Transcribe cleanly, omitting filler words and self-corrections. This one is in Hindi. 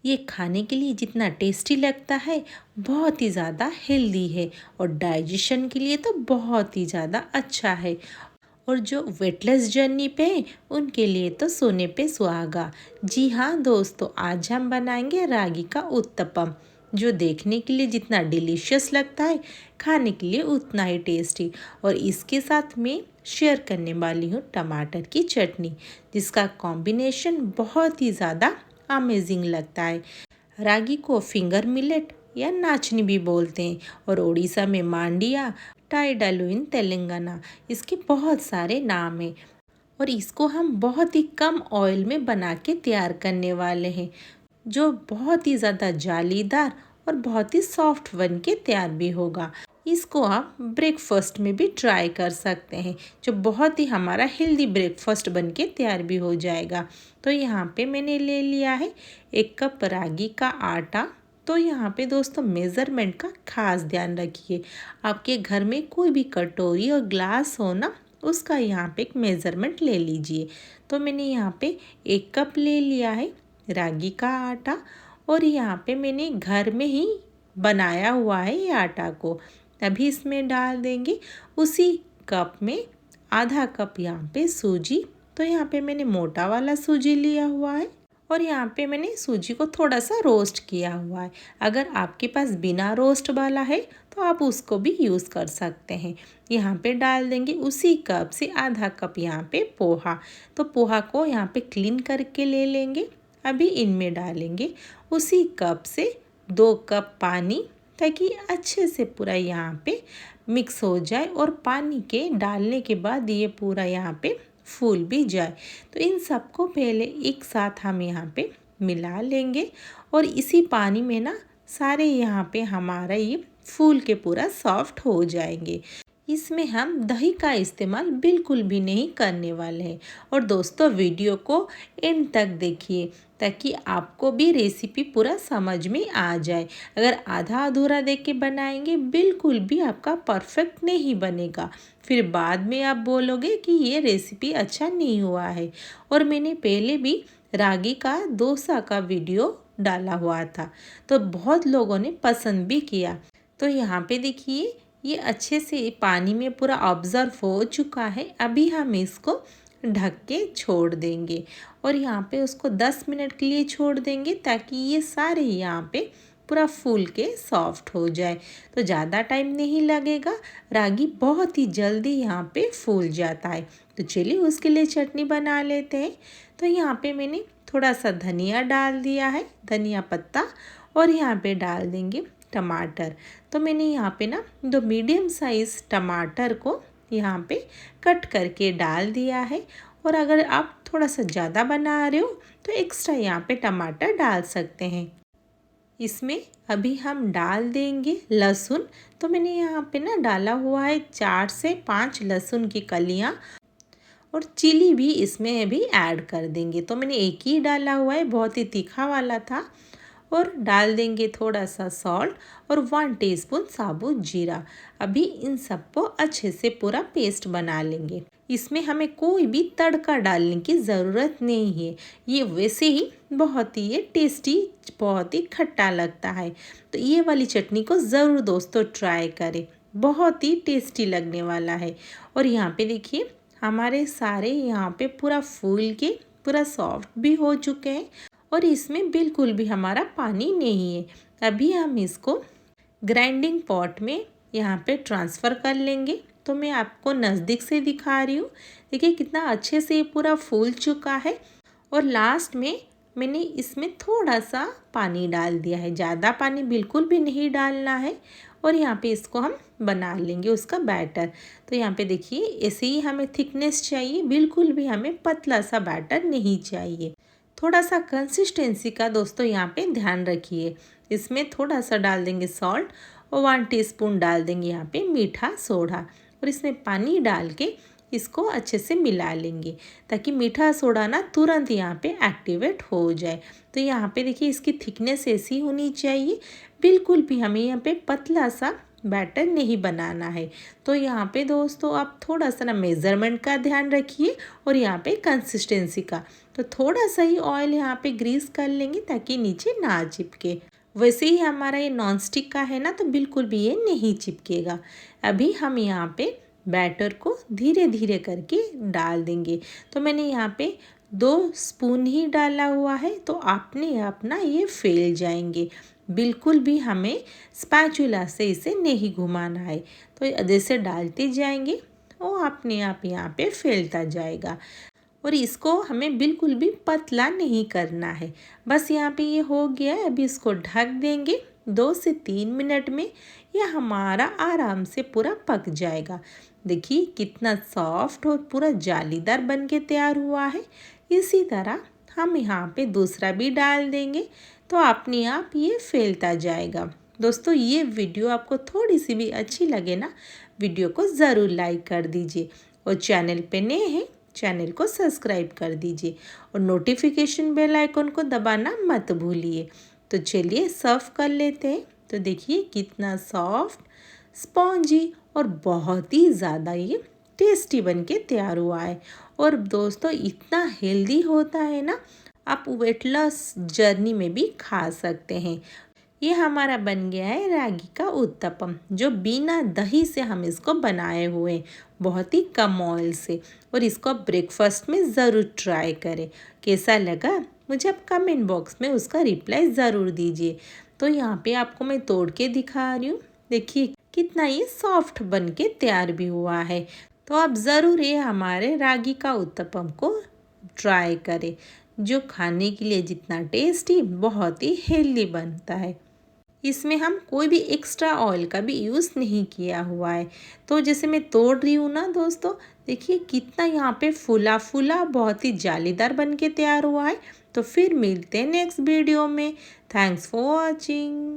ये खाने के लिए जितना टेस्टी लगता है बहुत ही ज़्यादा हेल्दी है और डाइजेशन के लिए तो बहुत ही ज़्यादा अच्छा है। और जो वेटलेस जर्नी पे हैं उनके लिए तो सोने पे सुहागा। जी हाँ दोस्तों, आज हम बनाएंगे रागी का उत्तपम, जो देखने के लिए जितना डिलीशियस लगता है खाने के लिए उतना ही टेस्टी। और इसके साथ में शेयर करने वाली हूँ टमाटर की चटनी, जिसका कॉम्बिनेशन बहुत ही ज़्यादा अमेजिंग लगता है। रागी को फिंगर मिलेट या नाचनी भी बोलते हैं और उड़ीसा में मांडिया, टाइडालू इन तेलंगाना, इसके बहुत सारे नाम हैं। और इसको हम बहुत ही कम ऑयल में बना के तैयार करने वाले हैं, जो बहुत ही ज़्यादा जालीदार और बहुत ही सॉफ्ट बन के तैयार भी होगा। इसको आप ब्रेकफास्ट में भी ट्राई कर सकते हैं, जो बहुत ही हमारा हेल्दी ब्रेकफास्ट बन के तैयार भी हो जाएगा। तो यहाँ पे मैंने ले लिया है 1 कप रागी का आटा। तो यहाँ पे दोस्तों मेज़रमेंट का खास ध्यान रखिए। आपके घर में कोई भी कटोरी और ग्लास हो ना, उसका यहाँ पे एक मेज़रमेंट ले लीजिए। तो मैंने यहाँ पे 1 कप ले लिया है रागी का आटा। और यहाँ पे मैंने घर में ही बनाया हुआ है ये आटा को। अभी इसमें डाल देंगे उसी कप में आधा कप यहाँ पे सूजी। तो यहाँ पे मैंने मोटा वाला सूजी लिया हुआ है और यहाँ पे मैंने सूजी को थोड़ा सा रोस्ट किया हुआ है। अगर आपके पास बिना रोस्ट वाला है तो आप उसको भी यूज़ कर सकते हैं। यहाँ पे डाल देंगे उसी कप से आधा कप यहाँ पे पोहा। तो पोहा को यहाँ पे क्लीन करके ले लेंगे। अभी इनमें डालेंगे उसी कप से 2 कप पानी, ताकि अच्छे से पूरा यहाँ पे मिक्स हो जाए और पानी के डालने के बाद ये पूरा यहाँ पे फूल भी जाए। तो इन सबको पहले एक साथ हम यहाँ पे मिला लेंगे और इसी पानी में ना सारे यहाँ पे हमारा ये फूल के पूरा सॉफ्ट हो जाएंगे। इसमें हम दही का इस्तेमाल बिल्कुल भी नहीं करने वाले हैं। और दोस्तों वीडियो को एंड तक देखिए, ताकि आपको भी रेसिपी पूरा समझ में आ जाए। अगर आधा अधूरा देख के बनाएंगे बिल्कुल भी आपका परफेक्ट नहीं बनेगा, फिर बाद में आप बोलोगे कि ये रेसिपी अच्छा नहीं हुआ है। और मैंने पहले भी रागी का डोसा का वीडियो डाला हुआ था, तो बहुत लोगों ने पसंद भी किया। तो यहाँ पे देखिए ये अच्छे से पानी में पूरा ऑब्जर्व हो चुका है। अभी हम इसको ढक के छोड़ देंगे और यहाँ पे उसको 10 मिनट के लिए छोड़ देंगे, ताकि ये सारे यहाँ पे पूरा फूल के सॉफ्ट हो जाए। तो ज़्यादा टाइम नहीं लगेगा, रागी बहुत ही जल्दी यहाँ पे फूल जाता है। तो चलिए उसके लिए चटनी बना लेते हैं। तो यहाँ पे मैंने थोड़ा सा धनिया डाल दिया है, धनिया पत्ता, और यहाँ पे डाल देंगे टमाटर। तो मैंने यहाँ पे ना 2 मीडियम साइज़ टमाटर को यहाँ पे कट करके डाल दिया है। और अगर आप थोड़ा सा ज़्यादा बना रहे हो तो एक्स्ट्रा यहाँ पे टमाटर डाल सकते हैं। इसमें अभी हम डाल देंगे लहसुन। तो मैंने यहाँ पे ना डाला हुआ है 4 से 5 लहसुन की कलियाँ, और चिली भी इसमें अभी ऐड कर देंगे। तो मैंने एक ही डाला हुआ है, बहुत ही तीखा वाला था। और डाल देंगे थोड़ा सा सॉल्ट और 1 टीस्पून साबुत जीरा। अभी इन सबको अच्छे से पूरा पेस्ट बना लेंगे। इसमें हमें कोई भी तड़का डालने की ज़रूरत नहीं है, ये वैसे ही बहुत ही ये टेस्टी, बहुत ही खट्टा लगता है। तो ये वाली चटनी को ज़रूर दोस्तों ट्राई करें, बहुत ही टेस्टी लगने वाला है। और यहाँ पे देखिए हमारे सारे यहाँ पे पूरा फूल के पूरा सॉफ्ट भी हो चुके हैं और इसमें बिल्कुल भी हमारा पानी नहीं है। अभी हम इसको ग्राइंडिंग पॉट में यहाँ पे ट्रांसफ़र कर लेंगे। तो मैं आपको नज़दीक से दिखा रही हूँ, देखिए कितना अच्छे से ये पूरा फूल चुका है। और लास्ट में मैंने इसमें थोड़ा सा पानी डाल दिया है, ज़्यादा पानी बिल्कुल भी नहीं डालना है। और यहाँ पे इसको हम बना लेंगे उसका बैटर। तो यहाँ पे देखिए ऐसे ही हमें थिकनेस चाहिए, बिल्कुल भी हमें पतला सा बैटर नहीं चाहिए। थोड़ा सा कंसिस्टेंसी का दोस्तों यहाँ पे ध्यान रखिए। इसमें थोड़ा सा डाल देंगे सॉल्ट और 1 टीस्पून डाल देंगे यहाँ पे मीठा सोडा, और इसमें पानी डाल के इसको अच्छे से मिला लेंगे, ताकि मीठा सोडा ना तुरंत यहाँ पे एक्टिवेट हो जाए। तो यहाँ पे देखिए इसकी थिकनेस ऐसी होनी चाहिए, बिल्कुल भी हमें यहाँ पे पतला सा बैटर नहीं बनाना है। तो यहाँ पे दोस्तों आप थोड़ा सा ना मेज़रमेंट का ध्यान रखिए और यहाँ पे कंसिस्टेंसी का। तो थोड़ा सा ही ऑयल यहाँ पे ग्रीस कर लेंगे ताकि नीचे ना चिपके। वैसे ही हमारा ये नॉन स्टिक का है ना, तो बिल्कुल भी ये नहीं चिपकेगा। अभी हम यहाँ पे बैटर को धीरे धीरे करके डाल देंगे। तो मैंने यहाँ पे 2 स्पून ही डाला हुआ है, तो आपने अपना ये फैल जाएंगे। बिल्कुल भी हमें स्पैचुला से इसे नहीं घुमाना है। तो जैसे डालते जाएंगे वो अपने आप यहाँ पे फैलता जाएगा। और इसको हमें बिल्कुल भी पतला नहीं करना है। बस यहाँ पे ये हो गया है। अभी इसको ढक देंगे 2 से 3 मिनट में। यह हमारा आराम से पूरा पक जाएगा। देखिए कितना सॉफ्ट और पूरा जालीदार बन के तैयार हुआ है। इसी तरह हम यहाँ पे दूसरा भी डाल देंगे तो अपने आप ये फैलता जाएगा। दोस्तों ये वीडियो आपको थोड़ी सी भी अच्छी लगे ना, वीडियो को ज़रूर लाइक कर दीजिए और चैनल पे नए हैं चैनल को सब्सक्राइब कर दीजिए और नोटिफिकेशन बेल आइकन को दबाना मत भूलिए। तो चलिए सर्व कर लेते हैं। तो देखिए कितना सॉफ्ट, स्पॉन्जी और बहुत ही ज़्यादा ये टेस्टी बन के तैयार हुआ है। और दोस्तों इतना हेल्दी होता है ना, आप वेट लॉस जर्नी में भी खा सकते हैं। ये हमारा बन गया है रागी का उत्तपम, जो बिना दही से हम इसको बनाए हुए हैं, बहुत ही कम ऑयल से। और इसको आप ब्रेकफास्ट में ज़रूर ट्राई करें। कैसा लगा मुझे आप कमेंट बॉक्स में उसका रिप्लाई ज़रूर दीजिए। तो यहाँ पे आपको मैं तोड़ के दिखा रही हूँ। देखिए कितना ये सॉफ्ट बन के तैयार भी हुआ है। तो आप ज़रूर ये हमारे रागी का उत्तपम को ट्राई करें, जो खाने के लिए जितना टेस्टी बहुत ही हेल्दी बनता है। इसमें हम कोई भी एक्स्ट्रा ऑयल का भी यूज़ नहीं किया हुआ है। तो जैसे मैं तोड़ रही हूँ ना दोस्तों, देखिए कितना यहाँ पे फूला फूला बहुत ही जालीदार बन के तैयार हुआ है। तो फिर मिलते हैं नेक्स्ट वीडियो में। Thanks for watching.